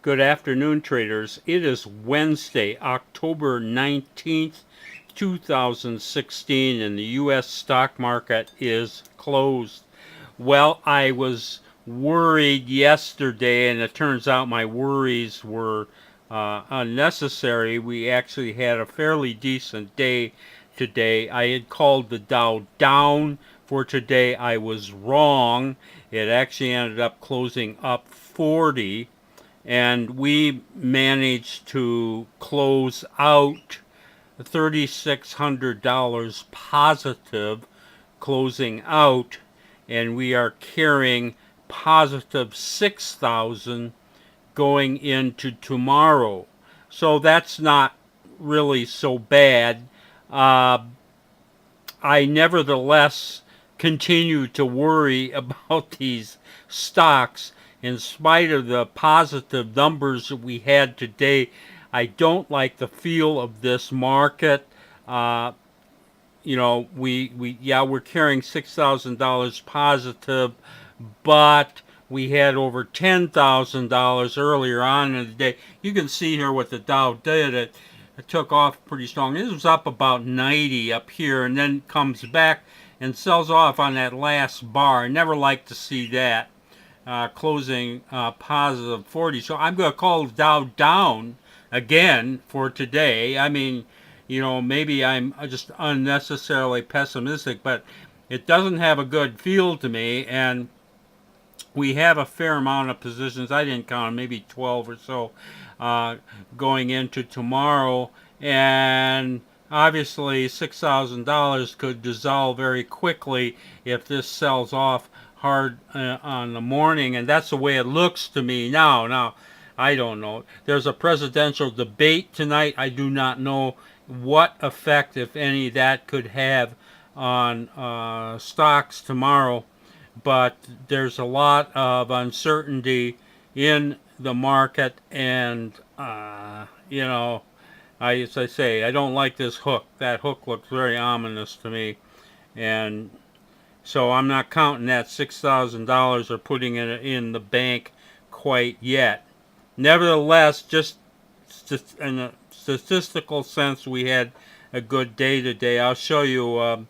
Good afternoon, traders. It is Wednesday, October 19th, 2016, and the U.S. stock market is closed. Well, I was worried yesterday, and it turns out my worries were unnecessary. We actually had a fairly decent day today. I had called the Dow down for today. I was wrong. It actually ended up closing up 40, and we managed to close out $3,600 positive closing out, and we are carrying positive 6,000 going into tomorrow. So that's not really so bad. Uh, I nevertheless continue to worry about these stocks in spite of the positive numbers that we had today. I don't like the feel of this market. Uh, we're carrying $6,000 positive, but we had over $10,000 earlier on in the day. You can see here what the Dow did. It took off pretty strong. It was up about 90 up here, and then comes back and sells off on that last bar. I never like to see that. Closing positive 40. So I'm going to call the Dow down again for today. I mean, maybe I'm just unnecessarily pessimistic, but it doesn't have a good feel to me, and we have a fair amount of positions. I didn't count them, maybe 12 or so, uh, going into tomorrow. And obviously, $6,000 could dissolve very quickly if this sells off hard on the morning. And that's the way it looks to me now. Now, I don't know. There's a presidential debate tonight. I do not know what effect, if any, that could have on stocks tomorrow, but there's a lot of uncertainty in the market, and as I say, I don't like this hook. That hook looks very ominous to me, and so I'm not counting that $6,000 or putting it in the bank quite yet. Nevertheless, just in a statistical sense, we had a good day today. I'll show you a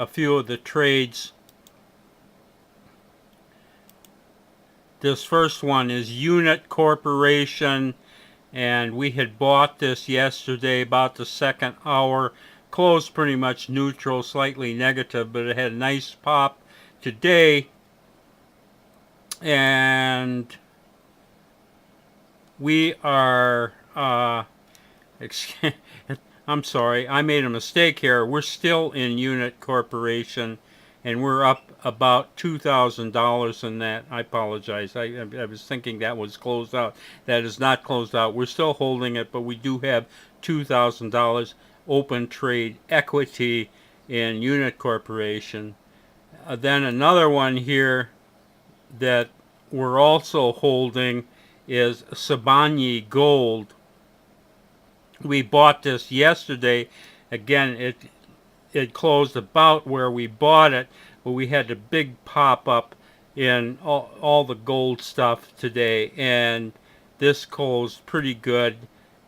few of the trades. This first one is Unit Corporation, and we had bought this yesterday about the second hour. Closed pretty much neutral, slightly negative, but it had a nice pop today. And we are, I'm sorry, I made a mistake here. We're still in Unit Corporation, and we're up about $2,000 in that. I apologize. I was thinking that was closed out. That is not closed out. We're still holding it, but we do have $2,000 open trade equity in Unit Corporation. Then another one here that we're also holding is Sibanye Gold. We bought this yesterday. Again, it closed about where we bought it, but we had a big pop up in all the gold stuff today, and this closed pretty good,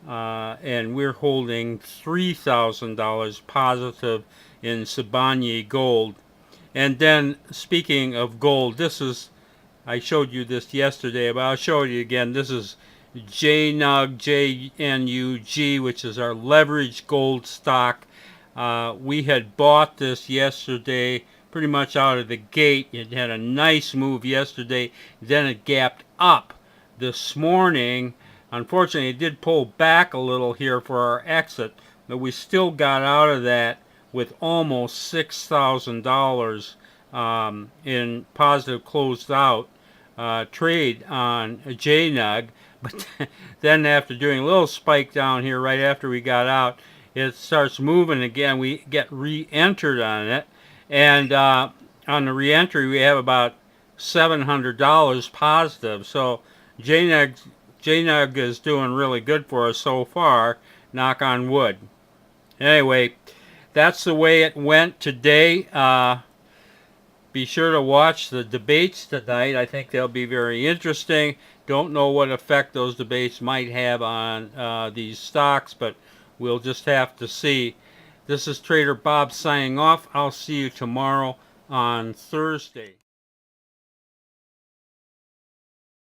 and we're holding $3,000 positive in Sibanye Gold. And then, speaking of gold, I showed you this yesterday, but I'll show you again. This is JNUG, JNUG, which is our leveraged gold stock. We had bought this yesterday pretty much out of the gate. It had a nice move yesterday. Then it gapped up this morning. Unfortunately, it did pull back a little here for our exit, but we still got out of that with almost $6,000 in positive closed out trade on JNUG. But then after doing a little spike down here right after we got out, it starts moving again. We get re-entered on it, and on the re-entry we have about $700 positive. So JNUG is doing really good for us so far, knock on wood. Anyway, that's the way it went today. be sure to watch the debates tonight. I think they'll be very interesting. Don't know what effect those debates might have on these stocks, but we'll just have to see. This is Trader Bob signing off. I'll see you tomorrow on Thursday.